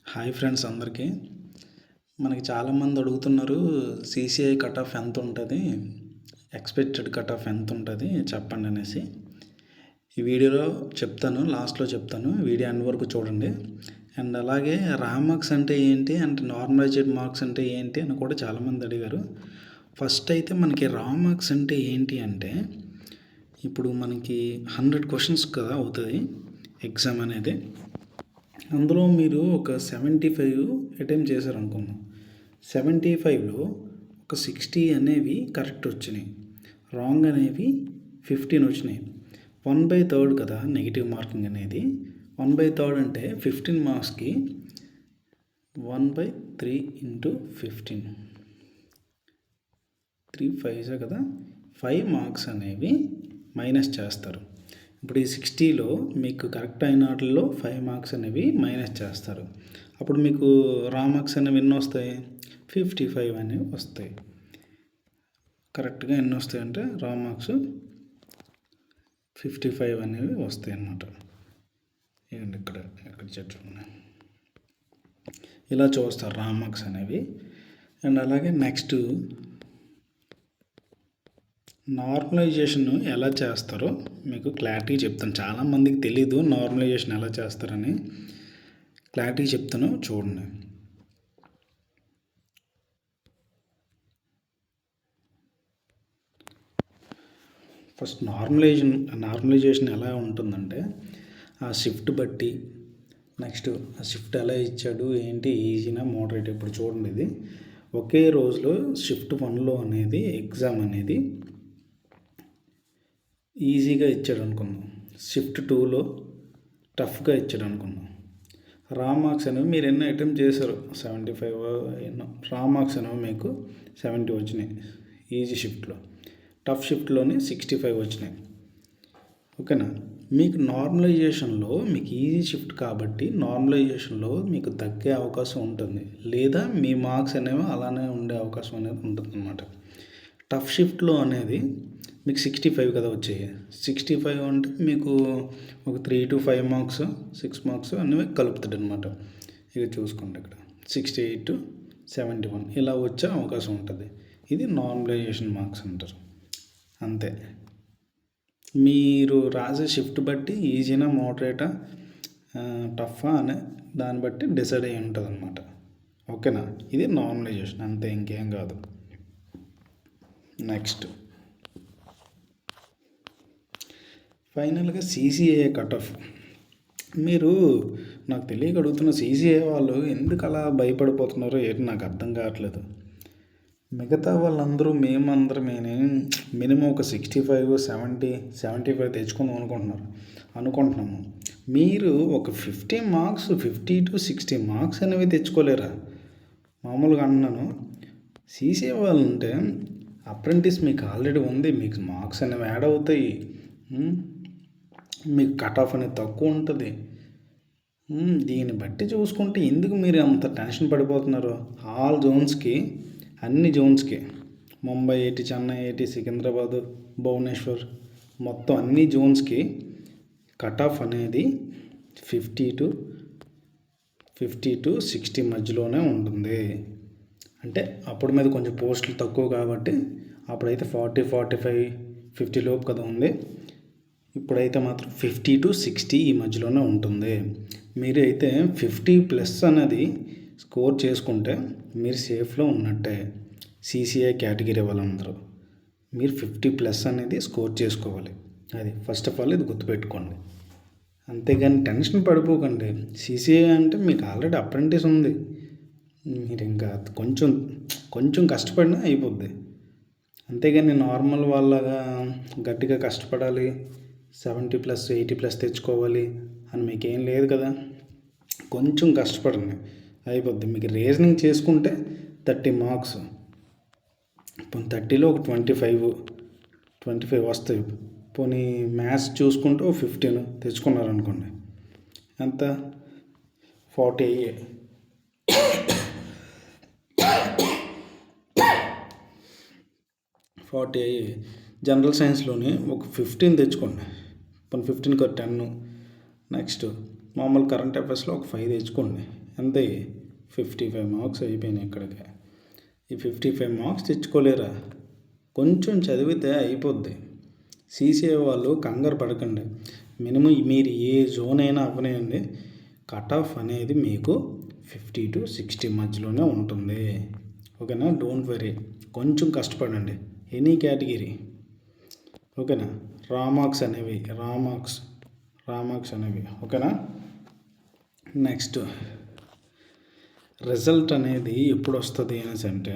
Hi friends అందరికీ. మనకి చాలామంది అడుగుతున్నారు సీసీఐ కట్ ఆఫ్ ఎంత ఉంటుంది, ఎక్స్పెక్టెడ్ కట్ ఆఫ్ ఎంత ఉంటుంది చెప్పండి అనేసి. ఈ వీడియోలో చెప్తాను, లాస్ట్లో చెప్తాను, వీడియో ఎండ్ వరకు చూడండి. అండ్ అలాగే రా మార్క్స్ అంటే ఏంటి, అంటే నార్మలైజ్డ్ మార్క్స్ అంటే ఏంటి అని కూడా చాలామంది అడిగారు. ఫస్ట్ అయితే మనకి రా మార్క్స్ అంటే ఏంటి అంటే, ఇప్పుడు మనకి 100 క్వశ్చన్స్ కదా అవుతుంది ఎగ్జామ్ అనేది. అందులో మీరు ఒక 75 అటెంప్ట్ చేశారనుకుందాం. 75లో ఒక 60 అనేవి కరెక్ట్ వచ్చినాయి, రాంగ్ అనేవి 15 వచ్చినాయి. 1/3 కదా నెగిటివ్ మార్కింగ్ అనేది. 1/3 అంటే 15 మార్క్స్కి 1/3 ఇంటూ 15, 3 5 కదా, 5 మార్క్స్ అనేవి మైనస్ చేస్తారు. ఇప్పుడు ఈ 60లో మీకు కరెక్ట్ అయిన వాటిల్లో 5 మార్క్స్ అనేవి మైనస్ చేస్తారు. అప్పుడు మీకు రా మార్క్స్ అనేవి ఎన్ని వస్తాయి? 55 అనేవి వస్తాయి. కరెక్ట్గా ఎన్ని వస్తాయి అంటే రా మార్క్స్ 55 అనేవి వస్తాయి అన్నమాట. ఇవ్వండి ఇక్కడ చెట్టు ఇలా చూస్తారు రా మార్క్స్ అనేవి. అండ్ అలాగే నెక్స్ట్ నార్మలైజేషన్ ఎలా చేస్తారో మీకు క్లారిటీ చెప్తాను. చాలామందికి తెలీదు నార్మలైజేషన్ ఎలా చేస్తారని. క్లారిటీ చెప్తాను చూడండి. ఫస్ట్ నార్మలైజేషన్ ఎలా ఉంటుందంటే, ఆ షిఫ్ట్ బట్టి, నెక్స్ట్ ఆ షిఫ్ట్ ఎలా ఇచ్చాడు ఏంటి, ఈజీనా మోడరేట్. ఇప్పుడు చూడండి, ఇది ఒకే రోజులో షిఫ్ట్ 1లో అనేది ఎగ్జామ్ అనేది ఈజీగా ఇచ్చాడు అనుకుందాం, షిఫ్ట్ 2లో టఫ్గా ఇచ్చాడు అనుకుందాం. రా మార్క్స్ అనేవి మీరు ఎన్నో అటెంప్ట్ చేశారు, 75 ఎన్నో రా మార్క్స్ అనేవి మీకు 70 వచ్చినాయి ఈజీ షిఫ్ట్లో. టఫ్ షిఫ్ట్లోనే 65 వచ్చినాయి. ఓకేనా. మీకు నార్మలైజేషన్లో మీకు ఈజీ షిఫ్ట్ కాబట్టి నార్మలైజేషన్లో మీకు తగ్గే అవకాశం ఉంటుంది, లేదా మీ మార్క్స్ అనేవి అలానే ఉండే అవకాశం అనేది ఉంటుంది అన్నమాట. టఫ్ షిఫ్ట్లో అనేది మీకు 65 కదా వచ్చాయి. 65 అంటే మీకు ఒక 3 to 5 మార్క్స్, 6 మార్క్స్ అనేవి కలుపుతాడు అనమాట. ఇక చూసుకోండి ఇక్కడ 68 to 71 ఇలా వచ్చే అవకాశం ఉంటుంది. ఇది నార్మలైజేషన్ మార్క్స్ అంటారు. అంతే. మీరు రాసే షిఫ్ట్ బట్టి ఈజీనా మోడరేటా టఫా అనే దాన్ని బట్టి డిసైడ్ అయ్యి ఉంటుంది అనమాట. ఓకేనా. ఇది నార్మలైజేషన్, అంతే, ఇంకేం కాదు. నెక్స్ట్ ఫైనల్గా సీసీఏ కట్ ఆఫ్. మీరు నాకు తెలియక అడుగుతున్న సీసీఏ వాళ్ళు ఎందుకు అలా భయపడిపోతున్నారో ఏంటి నాకు అర్థం కావట్లేదు. మిగతా వాళ్ళందరూ మేమందరం మినిమం ఒక 65, 70, 75 తెచ్చుకుందాం అనుకుంటున్నాము. మీరు ఒక 50 మార్క్స్, 50 to 60 మార్క్స్ అనేవి తెచ్చుకోలేరా? మామూలుగా అన్నాను. సీసీఏ వాళ్ళు అంటే అప్రెంటిస్ మీకు ఆల్రెడీ ఉంది, మీకు మార్క్స్ అనేవి యాడ్ అవుతాయి, మీకు కట్ ఆఫ్ అనేది తక్కువ ఉంటుంది. దీన్ని బట్టి చూసుకుంటే ఎందుకు మీరు అంత టెన్షన్ పడిపోతున్నారు? ఆల్ జోన్స్కి, అన్ని జోన్స్కి, ముంబై ఐఐటి, చెన్నై ఐఐటి, సికింద్రాబాద్, భువనేశ్వర్, మొత్తం అన్ని జోన్స్కి కట్ ఆఫ్ అనేది 50 to 60 మధ్యలోనే ఉంటుంది. అంటే అప్పుడు మీద కొంచెం పోస్టులు తక్కువ కాబట్టి అప్పుడైతే 40, 45, 50 లోపు కదా ఉంది. ఇప్పుడైతే మాత్రం 50 to 60 ఈ మధ్యలోనే ఉంటుంది. మీరు అయితే 50+ అనేది స్కోర్ చేసుకుంటే మీరు సేఫ్లో ఉన్నట్టే. సీసీఐ కేటగిరీ వాళ్ళందరూ మీరు 50+ అనేది స్కోర్ చేసుకోవాలి. అది ఫస్ట్ ఆఫ్ ఆల్ ఇది గుర్తుపెట్టుకోండి. అంతేగాని టెన్షన్ పడిపోకండి. సీసీఐ అంటే మీకు ఆల్రెడీ అప్రెంటిస్ ఉంది, మీరు ఇంకా కొంచెం కష్టపడినా అయిపోద్ది. అంతేగాని నార్మల్ వాళ్ళగా గట్టిగా కష్టపడాలి, 70+, 80+ తెచ్చుకోవాలి అని మీకేం లేదు కదా. కొంచెం కష్టపడండి అయిపోద్ది. మీకు రీజనింగ్ చేసుకుంటే 30 మార్క్స్, పోనీ 30లో ఒక 25 వస్తాయి. పోనీ మ్యాథ్స్ చూసుకుంటే 15 తెచ్చుకున్నారనుకోండి, ఎంత 40 అయ్యాయి. జనరల్ సైన్స్లోని ఒక 15 తెచ్చుకోండి, పోనీ 15కి 10. నెక్స్ట్ మామూలు కరెంట్ అఫైర్స్లో ఒక 5 తెచ్చుకోండి, అంతే 55 మార్క్స్ అయిపోయినాయి ఇక్కడికి. ఈ 55 మార్క్స్ తెచ్చుకోలేరా? కొంచెం చదివితే అయిపోద్ది. సీసీఏ వాళ్ళు కంగారు పడకండి. మినిమం మీరు ఏ జోన్ అయినా అవ్వనివ్వండి, కట్ ఆఫ్ అనేది మీకు 50 to 60 మధ్యలోనే ఉంటుంది. ఓకేనా? Don't worry. కొంచెం కష్టపడండి. Any category. ఓకేనా? రామార్క్స్ అనేవి ఓకేనా? నెక్స్ట్ రిజల్ట్ అనేది ఎప్పుడు వస్తుంది అనేసి అంటే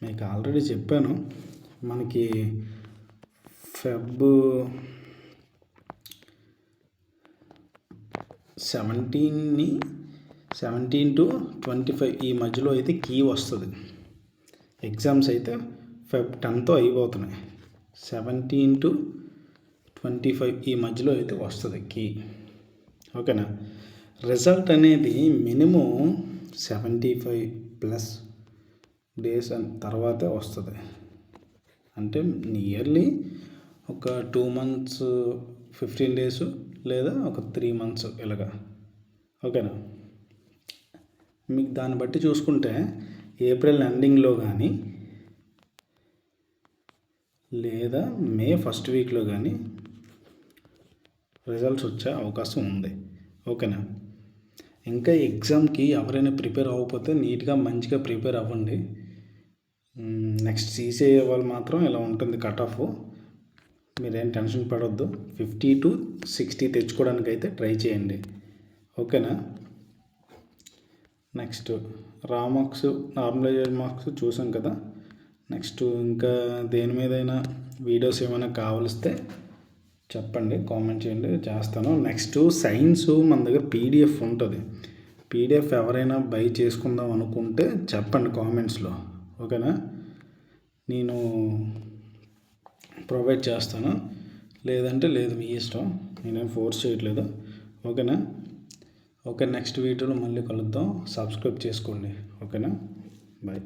మీకు ఆల్రెడీ చెప్పాను. మనకి Feb 17 to 25 ఈ మధ్యలో అయితే కీ వస్తుంది. ఎగ్జామ్స్ అయితే Feb 10తో అయిపోతున్నాయి. 17 to 25 ఈ మధ్యలో అయితే వస్తుంది కీ. ఓకేనా? రిజల్ట్ అనేది మినిమం 75+ డేస్ తర్వాతే వస్తుంది. అంటే నియర్లీ ఒక 2 months 15 days లేదా ఒక 3 months ఇలాగా. ఓకేనా? మీకు దాన్ని బట్టి చూసుకుంటే ఏప్రిల్ ఎండింగ్లో కానీ లేదా మే ఫస్ట్ వీక్లో కానీ రిజల్ట్స్ వచ్చే అవకాశం ఉంది. ఓకేనా? ఇంకా ఎగ్జామ్కి ఎవరైనా ప్రిపేర్ అవ్వకపోతే నీట్గా మంచిగా ప్రిపేర్ అవ్వండి. నెక్స్ట్ సీసీఏ వాళ్ళు మాత్రం ఇలా ఉంటుంది కట్ ఆఫ్. మీరేం టెన్షన్ పడొద్దు. 50 to 60 తెచ్చుకోవడానికి అయితే ట్రై చేయండి. ఓకేనా? నెక్స్ట్ మార్క్స్, నార్మలైజ్డ్ మార్క్స్ చూసాం కదా. నెక్స్ట్ ఇంకా దేని మీదైనా వీడియోస్ ఏమైనా కావలిస్తే చెప్పండి, కామెంట్ చేయండి, చేస్తాను. నెక్స్ట్ సైన్స్ మన దగ్గర పీడిఎఫ్ ఉంటుంది. పీడిఎఫ్ ఎవరైనా బై చేసుకుందాం అనుకుంటే చెప్పండి కామెంట్స్లో. ఓకేనా? నేను ప్రొవైడ్ చేస్తాను. లేదంటే లేదు, మీ ఇష్టం. నేనేం ఫోర్స్ చేయట్లేదు. ఓకేనా? ఓకే, నెక్స్ట్ వీడియోలో మళ్ళీ కలుద్దాం. సబ్స్క్రైబ్ చేసుకోండి. ఓకేనా? బాయ్.